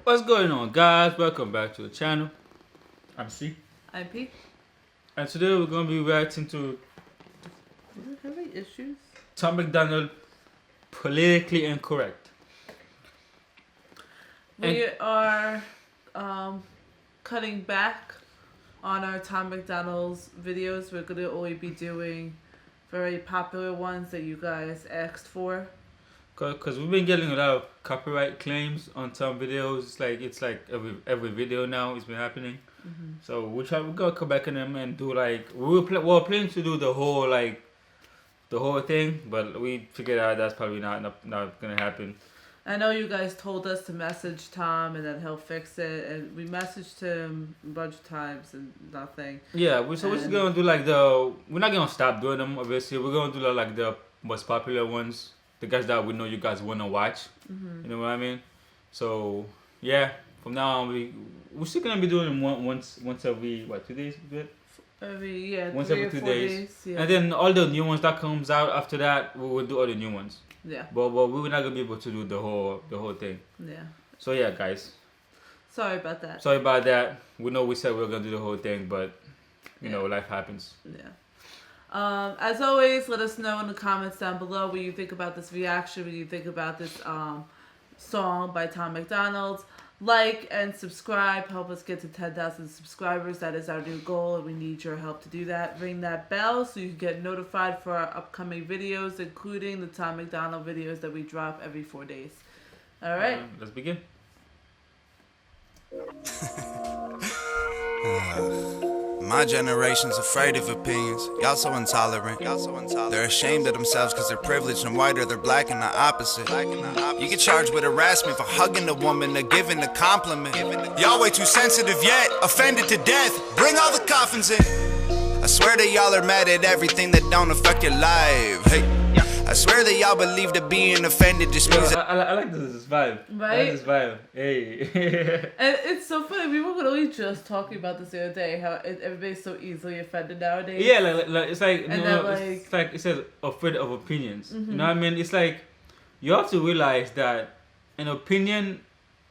What's going on, guys? Welcome back to the channel. I'm C. I'm P. And today we're going to be reacting to Do you have any issues? Tom MacDonald, Politically Incorrect. We are cutting back on our Tom MacDonald's videos. We're going to only be doing very popular ones that you guys asked for. Because we've been getting a lot of copyright claims on Tom videos. It's like every video now it's been happening. Mm-hmm. So we're going to come back in them and do we're planning to do the whole thing, but we figured out that's probably not going to happen. I know you guys told us to message Tom and that he'll fix it, and we messaged him a bunch of times and nothing. Yeah, we're just going to do we're not going to stop doing them, obviously. We're going to do the most popular ones, the guys that we know you guys want to watch. Mm-hmm. You know what I mean? So, yeah, from now on, we're still going to be doing them once every, 2 days? Once every 2 days. Yeah. And then all the new ones that comes out after that, we will do all the new ones. Yeah. But we're not gonna be able to do the whole thing. Yeah. So yeah, guys. Sorry about that. Sorry about that. We know we said we were gonna do the whole thing, but you know, life happens. Yeah. As always, let us know in the comments down below what you think about this reaction, what you think about this song by Tom MacDonald. Like and subscribe. Help us get to 10,000 subscribers. That is our new goal, and we need your help to do that. Ring that bell so you can get notified for our upcoming videos, including the Tom MacDonald videos that we drop every 4 days. All right. Let's begin. My generation's afraid of opinions. Y'all so intolerant. They're ashamed of themselves because they're privileged and whiter. They're black and the opposite. You get charged with harassment for hugging a woman or giving a compliment. Y'all way too sensitive yet offended to death. Bring all the coffins in. I swear that y'all are mad at everything that don't affect your life. Hey. I swear that y'all believe that being offended just means I like this vibe. Right? I like this vibe. Hey. And it's so funny. We were literally just talking about this the other day. How everybody's so easily offended nowadays. Yeah, it's like and it's like it says afraid of opinions. Mm-hmm. You know what I mean? It's like you have to realize that an opinion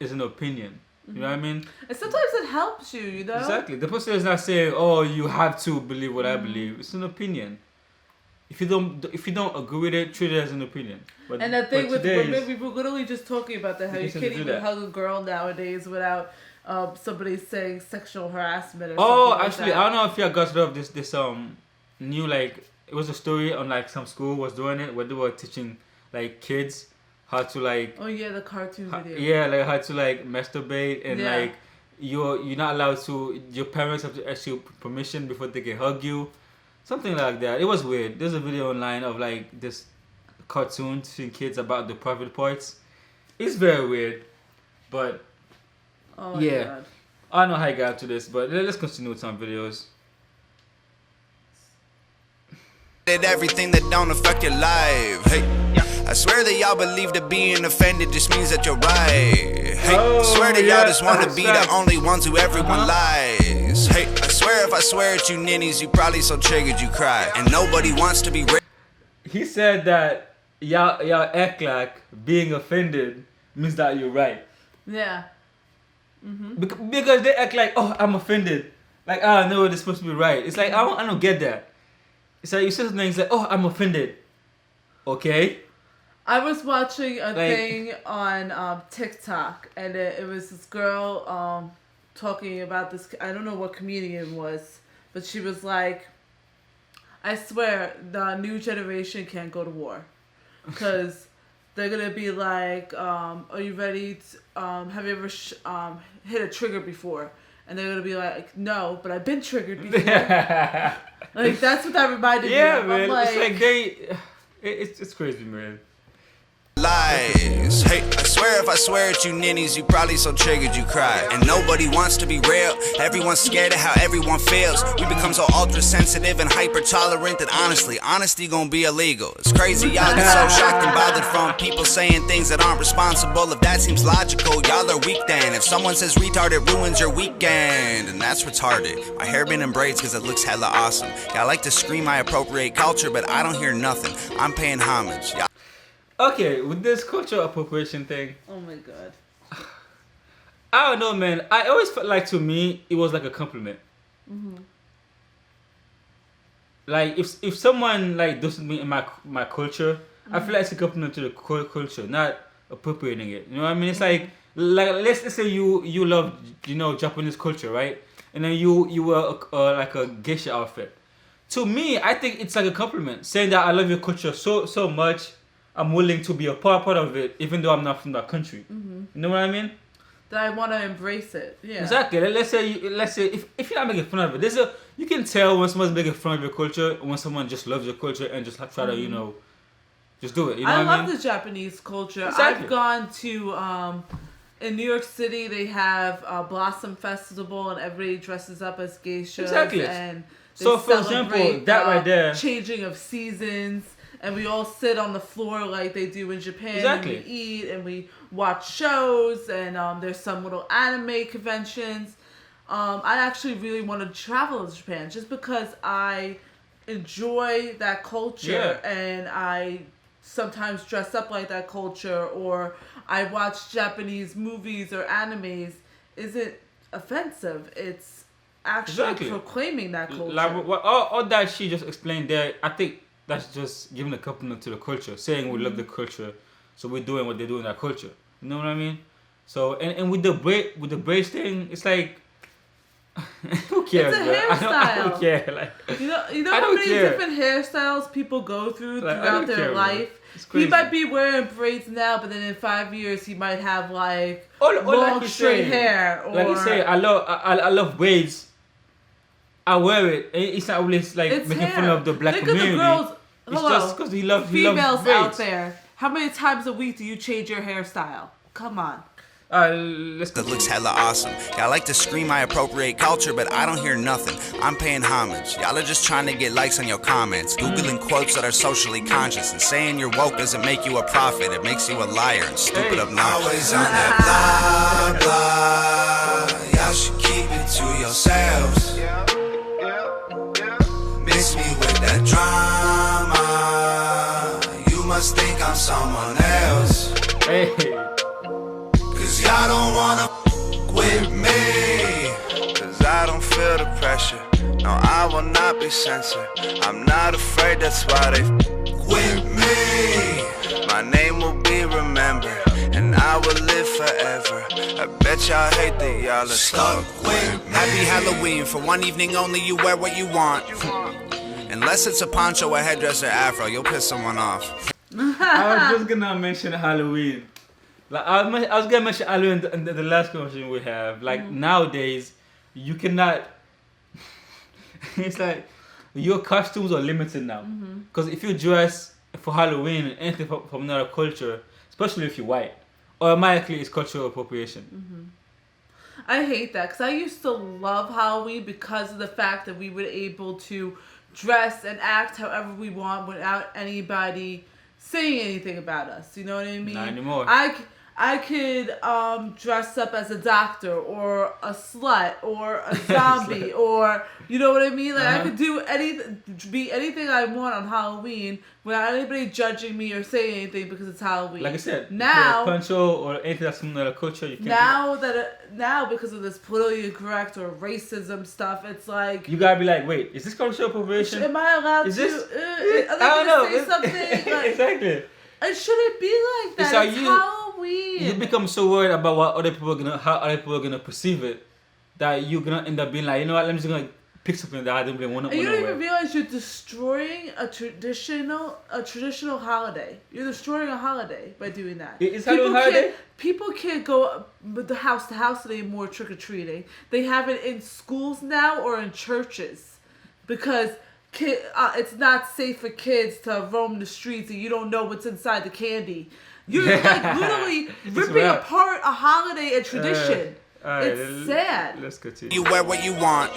is an opinion. You know what I mean? And sometimes it helps you. You know. Exactly. The person is not saying, "Oh, you have to believe what I believe." It's an opinion. If you don't agree with it, treat it as an opinion. But, and the thing with women, we were literally just talking about that, how you can't even hug a girl nowadays without somebody saying sexual harassment or something like actually, that. I don't know if you guys heard of this new, it was a story on some school was doing it where they were teaching kids how to oh yeah, the cartoon video. Yeah, how to masturbate and you're not allowed to, your parents have to ask you permission before they can hug you. Something like that. It was weird. There's a video online of this cartoon teaching kids about the private parts. It's very weird, but oh yeah, God. I don't know how I got to this, but let's continue with some videos. everything that don't affect your life. Hey. I swear that y'all believe that being offended just means that you're right. Hey, I swear that y'all just want to be the only ones who everyone lies. Hey, I swear if I swear at you ninnies, you probably so triggered you cry. And nobody wants to be He said that y'all act like being offended means that you're right. Yeah. Mm-hmm. Because they act like, oh, I'm offended. No, they're supposed to be right. It's like, I don't get that. It's like you say something, it's like, oh, I'm offended. Okay. I was watching a thing on TikTok, and it was this girl talking about this. I don't know what comedian it was, but she was like, I swear the new generation can't go to war because they're going to be like, are you ready to, have you ever hit a trigger before? And they're going to be like, no, but I've been triggered before. That's what that reminded me of. Man. Like, it's crazy, man. lies. Hey, I swear if I swear at you ninnies, you probably so triggered you cry. And nobody wants to be real. Everyone's scared of how everyone feels. We become so ultra sensitive and hyper tolerant that honestly, honesty gonna be illegal. It's crazy, y'all get so shocked and bothered from people saying things that aren't responsible. If that seems logical, y'all are weak then. If someone says retard, it ruins your weekend. And that's retarded. My hair been in braids cause it looks hella awesome. Y'all like to scream I appropriate culture, but I don't hear nothing. I'm paying homage. Okay, with this cultural appropriation thing. oh my God. I don't know, man. I always felt like to me it was like a compliment. Like if someone like does something in my culture, I feel like it's a compliment to the culture, not appropriating it. You know what I mean? It's like let's say you love Japanese culture, right? And then you wear like a geisha outfit. To me, I think it's like a compliment, saying that I love your culture so much. I'm willing to be a part of it, even though I'm not from that country. You know what I mean? That I want to embrace it. Yeah. Exactly. Let's say if you're not making fun of it, you can tell when someone's making fun of your culture, when someone just loves your culture and just try to just do it. You know I what I love mean? the Japanese culture. Exactly. I've gone to in New York City. They have a Blossom Festival, and everybody dresses up as geishas. Exactly. And they So, for example, that right there, changing of seasons, and we all sit on the floor like they do in Japan. Exactly. And we eat and we watch shows, and there's some little anime conventions. I actually really want to travel to Japan just because I enjoy that culture, and I sometimes dress up like that culture, or I watch Japanese movies or animes. Isn't offensive. It's actually proclaiming that culture. Like all that she just explained there, I think that's just giving a compliment to the culture, saying we love the culture, so we're doing what they do in that culture. You know what I mean? So and with the braids thing, it's like who cares? It's a hairstyle. I don't care. Like you know how many different hairstyles people go through throughout their life. He might be wearing braids now, but then in 5 years he might have like long straight hair. Or, like you say, I love braids. I wear it. It's not really like making fun of the black community. Think of the girls. It's just because he loves females braids. out there. How many times a week do you change your hairstyle? Come on. Let's That looks hella awesome. Y'all like to scream I appropriate culture, but I don't hear nothing. I'm paying homage. Y'all are just trying to get likes on your comments, Googling quotes that are socially conscious, and saying you're woke doesn't make you a prophet. It makes you a liar and stupid obnoxious. Always on that blah, blah. Y'all should keep it to yourselves. Mix me with that drama. You must think I'm someone else. Hey. Cause y'all don't wanna with me. Cause I don't feel the pressure. No, I will not be censored. I'm not afraid, that's why they with me. My name will be remembered, and I will live forever. I bet y'all hate that y'all are stuck with me. Happy Halloween. For one evening only, you wear what you want. Unless it's a poncho, a headdress, or afro, you'll piss someone off. I was just gonna mention Halloween. Like I was gonna mention Halloween in the last conversation we have. Like nowadays, you cannot. It's like your costumes are limited now. Because if you dress for Halloween, anything from another culture, especially if you're white, automatically it's cultural appropriation. I hate that because I used to love Halloween because of the fact that we were able to dress and act however we want without anybody saying anything about us. You know what I mean? Not anymore. I could dress up as a doctor or a slut or a zombie or you know what I mean? Like I could do be anything I want on Halloween without anybody judging me or saying anything because it's Halloween. Like I said, now poncho or anything that's from another culture, you can't. Now because of this politically incorrect or racism stuff, it's like you gotta be like, wait, is this cultural appropriation? Am I allowed is to? This, are they gonna say something? Like, exactly. It shouldn't be like that. It's Halloween. You become so worried about what how other people are gonna perceive it that you're gonna end up being like, you know what? I'm just gonna pick something that I don't really want to. And you don't even realize you're destroying a traditional holiday. You're destroying a holiday by doing that. Is Halloween holiday? People can't go the house to house anymore trick or treating. They have it in schools now or in churches because. It's not safe for kids to roam the streets and you don't know what's inside the candy. You're like literally ripping apart a holiday and tradition. It's sad. Let's continue. You wear what you want.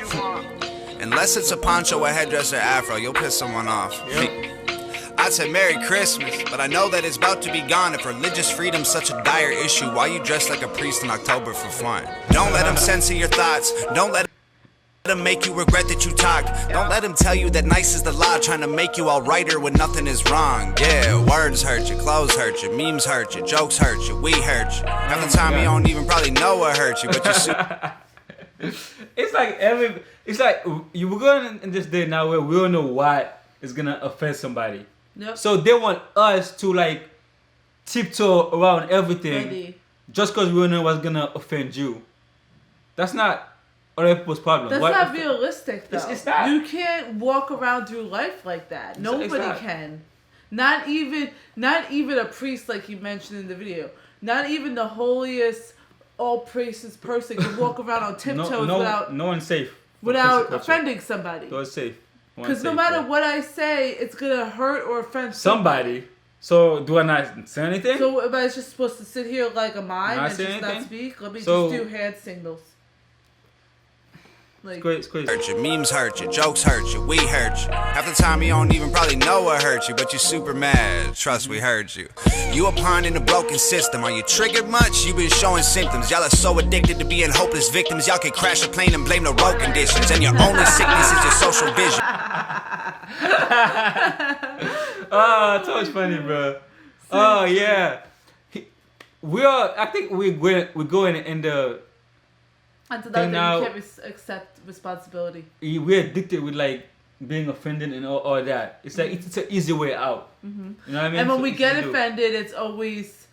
Unless it's a poncho, a headdress, or afro, you'll piss someone off. Yep. I'd say Merry Christmas, but I know that it's about to be gone. If religious freedom's such a dire issue, why you dress like a priest in October for fun? Don't let them censor your thoughts. Don't let Let them make you regret that you talked. Don't let them tell you that nice is the law, trying to make you all righter when nothing is wrong. Yeah, words hurt you, clothes hurt you, memes hurt you, jokes hurt you, we hurt you. Half the time you don't even probably know what hurt you, but you It's like you were going in this day now where we don't know what is gonna offend somebody. Yep. So they want us to like tiptoe around everything just because we don't know what's gonna offend you. That's not other people's problem. That's not realistic, though. It's not. You can't walk around through life like that. Nobody can. Not even a priest, like you mentioned in the video. Not even the holiest, all praises person can walk around on tiptoes without. No one's safe. Without offending somebody. No one's safe. Because no matter what I say, it's gonna hurt or offend somebody. So do I not say anything? So am I just supposed to sit here like a mime and just not speak? Let me just do hand signals. Like, it's crazy. Hurt you, memes hurt you, jokes hurt you, we hurt you. Half the time you don't even probably know what hurt you, but you're super mad. Trust, we heard you. You a pawn in a broken system. Are you triggered much? You been showing symptoms. Y'all are so addicted to being hopeless victims. Y'all can crash a plane and blame the road conditions, and your only sickness is your social vision. Oh, it's always funny, bro. Oh yeah. I think we're going in the. Until that you can't accept responsibility. We're addicted with like being offended and all that. It's like it's an easy way out. Mm-hmm. You know what I mean? And when we get offended, it's always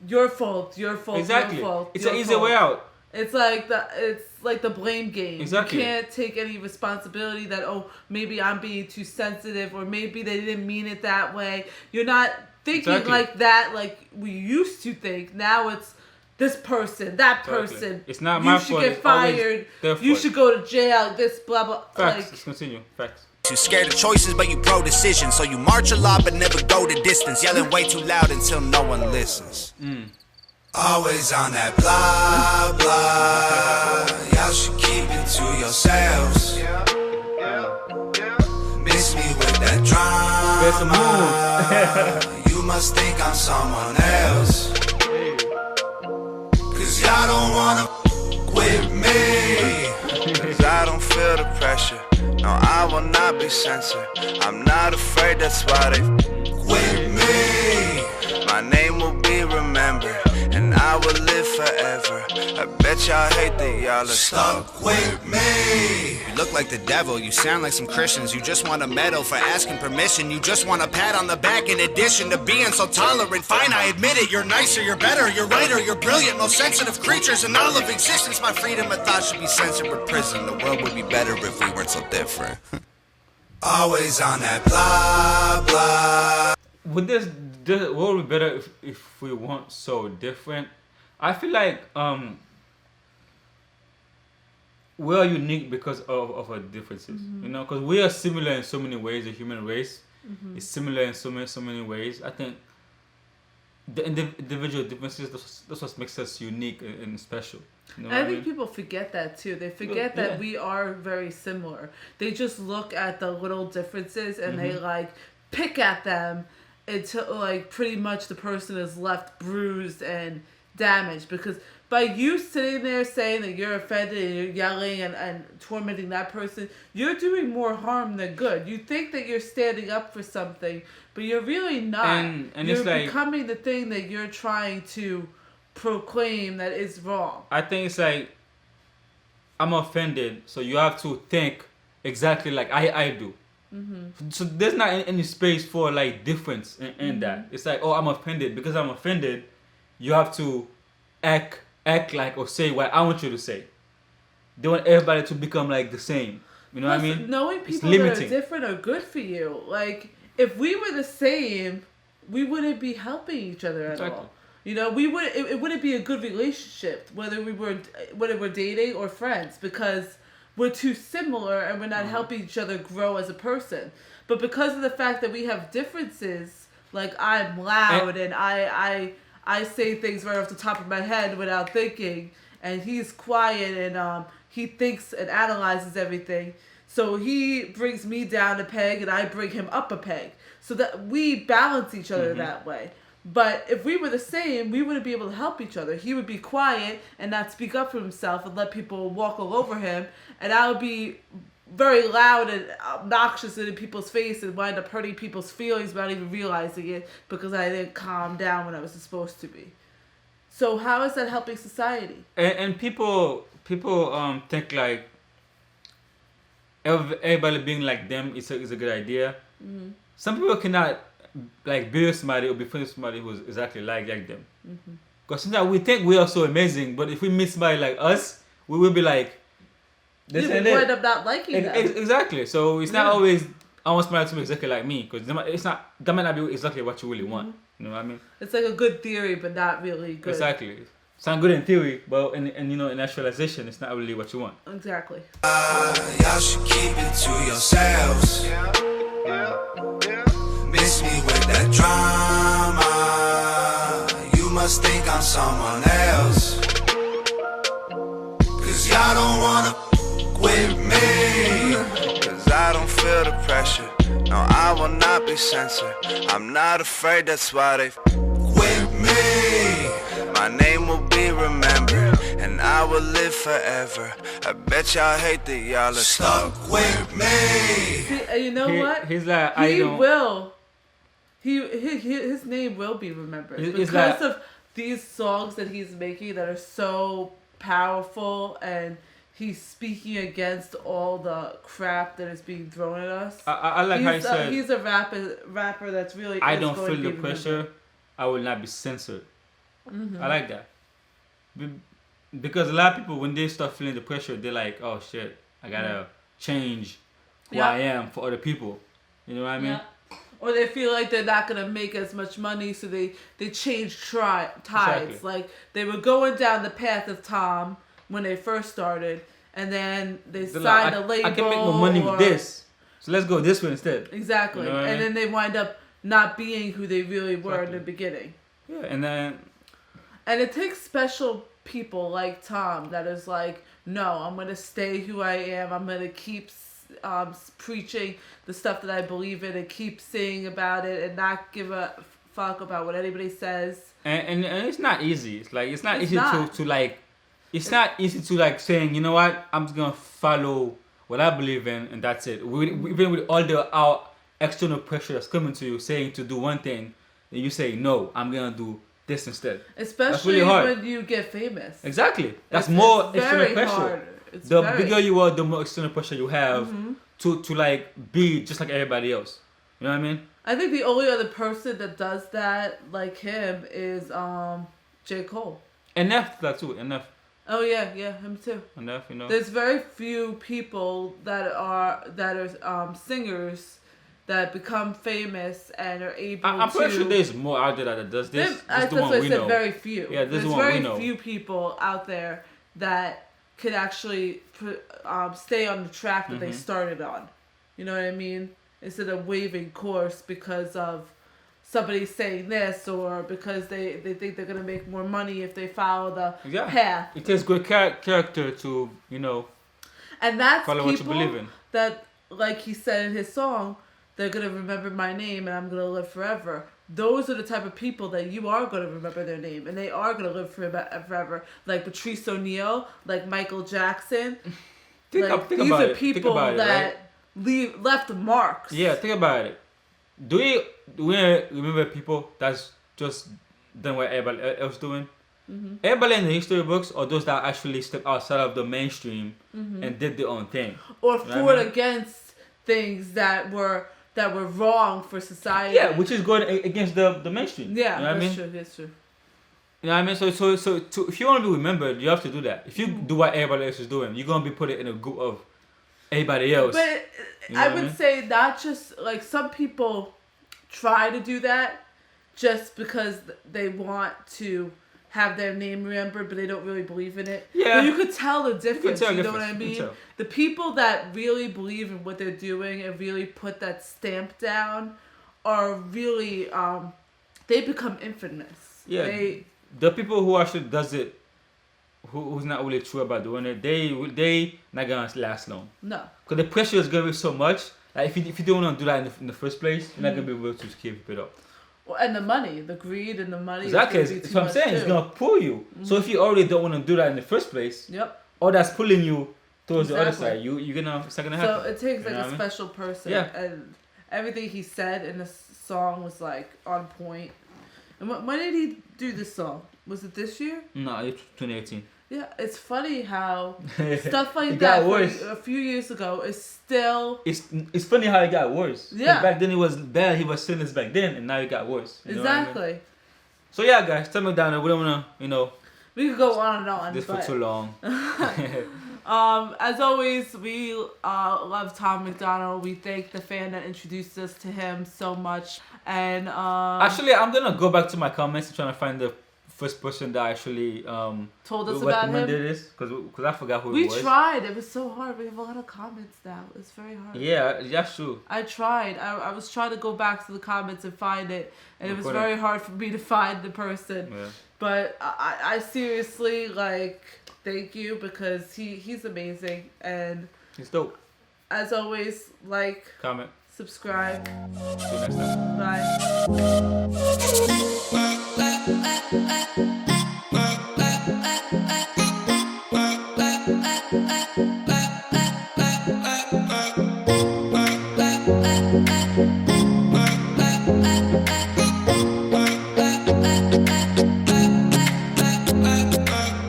your fault. Exactly. Your fault. It's an easy way out. It's like the blame game. Exactly. You can't take any responsibility that maybe I'm being too sensitive or maybe they didn't mean it that way. You're not thinking like that like we used to think. Now it's this person, that person. It's not my fault. You should get fired. You should go to jail. This blah blah. Facts. Let's continue. Facts. You scared of choices, but you pro decision. So you march a lot, but never go the distance. Yelling way too loud until no one listens. Always on that blah blah. Y'all should keep it to yourselves. Miss me with that drama. You must think I'm someone else. Cause y'all don't wanna with me. Cause I don't feel the pressure. No, I will not be censored. I'm not afraid, that's why they with me. My name will be remembered, and I will live forever. I bet y'all hate that y'all are stuck with me. You look like the devil, you sound like some Christians. You just want a medal for asking permission. You just want a pat on the back in addition to being so tolerant. Fine, I admit it, you're nicer, you're better, you're righter, you're brilliant. Most sensitive creatures in all of existence. My freedom of thought should be censored with prison. The world would be better if we weren't so different. Always on that blah blah. Would this world would be better if we weren't so different? I feel like we are unique because of our differences. Mm-hmm. You know, because we are similar in so many ways. The human race is similar in so many ways. I think the individual differences, that's what makes us unique and special. You know I think people forget that too. They forget that we are very similar. They just look at the little differences and they like pick at them until like pretty much the person is left bruised and damaged. Because by you sitting there saying that you're offended and you're yelling and tormenting that person, you're doing more harm than good. You think that you're standing up for something, but you're really not. And you're it's like, becoming the thing that you're trying to proclaim that is wrong. I think it's like, I'm offended, so you have to think exactly like I do. Mm-hmm. So there's not any space for like difference in that. It's like, oh, I'm offended. Because I'm offended, you have to act like or say what I want you to say. They want everybody to become like the same. You know what I mean? Knowing people that are different are good for you. Like, if we were the same, we wouldn't be helping each other at all. You know, it wouldn't be a good relationship whether we're dating or friends, because we're too similar and we're not helping each other grow as a person. But because of the fact that we have differences, like I'm loud and I say things right off the top of my head without thinking, and he's quiet and he thinks and analyzes everything. So he brings me down a peg and I bring him up a peg, so that we balance each other that way. But if we were the same, we wouldn't be able to help each other. He would be quiet and not speak up for himself and let people walk all over him. And I would be very loud and obnoxious in people's face and wind up hurting people's feelings without even realizing it because I didn't calm down when I was supposed to be. So how is that helping society? And people think like everybody being like them is a good idea. Mm-hmm. Some people cannot like be with somebody or be friends with somebody who's exactly like them. Because sometimes we think we are so amazing, but if we meet somebody like us, we will be like, this you wind up not liking them. Exactly. So it's not always I want somebody to be exactly like me, because it's not, that might not be exactly what you really want. You know what I mean? It's like a good theory, but not really good. Exactly. Sound good in theory, but in actualization, it's not really what you want. Exactly. Y'all should keep it to yourselves. Miss me with that drama. You must think I'm someone else. Cause y'all don't wanna with me. Cause I don't feel the pressure. No, I will not be censored. I'm not afraid, that's why they with me. My name will be remembered, and I will live forever. I bet y'all hate that y'all are stuck with me. See, you know what? He's like, his name will be remembered because like, of these songs that he's making that are so powerful, and he's speaking against all the crap that is being thrown at us. I like how he said, he's a rapper that's really. I don't feel the pressure. I will not be censored. I like that. Because a lot of people, when they start feeling the pressure, they're like, oh shit, I gotta change who I am for other people. You know what I mean? Yeah. Or they feel like they're not gonna make as much money, so they change tides. Exactly. Like they were going down the path of Tom when they first started, and then they're signed a label. I can make more money with this, so let's go this way instead. Exactly. You know what I mean? Then they wind up not being who they really were in the beginning. Yeah, and it takes special people like Tom that is like, no, I'm going to stay who I am. I'm going to keep preaching the stuff that I believe in and keep singing about it and not give a fuck about what anybody says. And it's not easy. It's like, it's not easy to like saying, you know what, I'm just going to follow what I believe in and that's it. Even with all our external pressure that's coming to you saying to do one thing, and you say, no, I'm going to do this instead. Especially when you get famous. Exactly. That's more external pressure. Hard. The bigger you are, the more external pressure you have to like be just like everybody else. You know what I mean? I think the only other person that does that like him is J. Cole. NF that too. NF. Oh yeah, him too. NF, you know. There's very few people that are singers that become famous and are able to... I'm pretty sure there's more out there that does this. That's what I said, very few. Yeah, there's very few people out there that could actually stay on the track that they started on. You know what I mean? Instead of waving course because of somebody saying this or because they think they're going to make more money if they follow the path. It takes good character to, and that's follow what you believe in. That, like he said in his song, they're going to remember my name and I'm going to live forever. Those are the type of people that you are going to remember their name and they are going to live forever. Like Patrice O'Neal, like Michael Jackson. These are people that left marks. Yeah, think about it. Do we remember people that's just done what everybody else doing? Everybody in the history books or those that actually stepped outside of the mainstream and did their own thing. Or fought against things that were wrong for society. Yeah, which is going against the mainstream. Yeah, you know that's true. That's true. You know what I mean? So if you want to be remembered, you have to do that. If you do what everybody else is doing, you're gonna be put in a group of everybody else. But I would say not just like some people try to do that just because they want to have their name remembered, but they don't really believe in it. Yeah. But you could tell the difference. You know what I You mean? can tell. The people that really believe in what they're doing and really put that stamp down are really they become infamous. Yeah. The people who actually does it, who's not really true about doing it, they not gonna last long. No. Because the pressure is gonna be so much. Like if you don't want to do that in the first place, you're not gonna be able to keep it up. And the money, the greed and the money. Exactly. That's what I'm saying. It's gonna pull you. So if you already don't want to do that in the first place, or that's pulling you towards the other side, it's not gonna happen. So it takes like a special person. Yeah. And everything he said in the song was like on point. And when did he do this song? Was it this year? No, it's 2018. Yeah, it's funny how stuff like it that got worse. a few years ago is still. It's funny how it got worse. Yeah. Back then it was bad. He was sinless back then, and now it got worse. You know what I mean? Exactly. So yeah, guys, tell me down there. We don't wanna, We could go on and on. this for too long. As always, we love Tom MacDonald. We thank the fan that introduced us to him so much. And actually, I'm gonna go back to my comments and trying to find the first person that actually told us about him. Recommended this because I forgot who it was. We tried. It was so hard. We have a lot of comments now. It's very hard. Yeah, true. I tried. I was trying to go back to the comments and find it, and it was very hard for me to find the person. Yeah. But I seriously thank you because he's amazing and he's dope. As always, comment, subscribe. See you next time. Bye.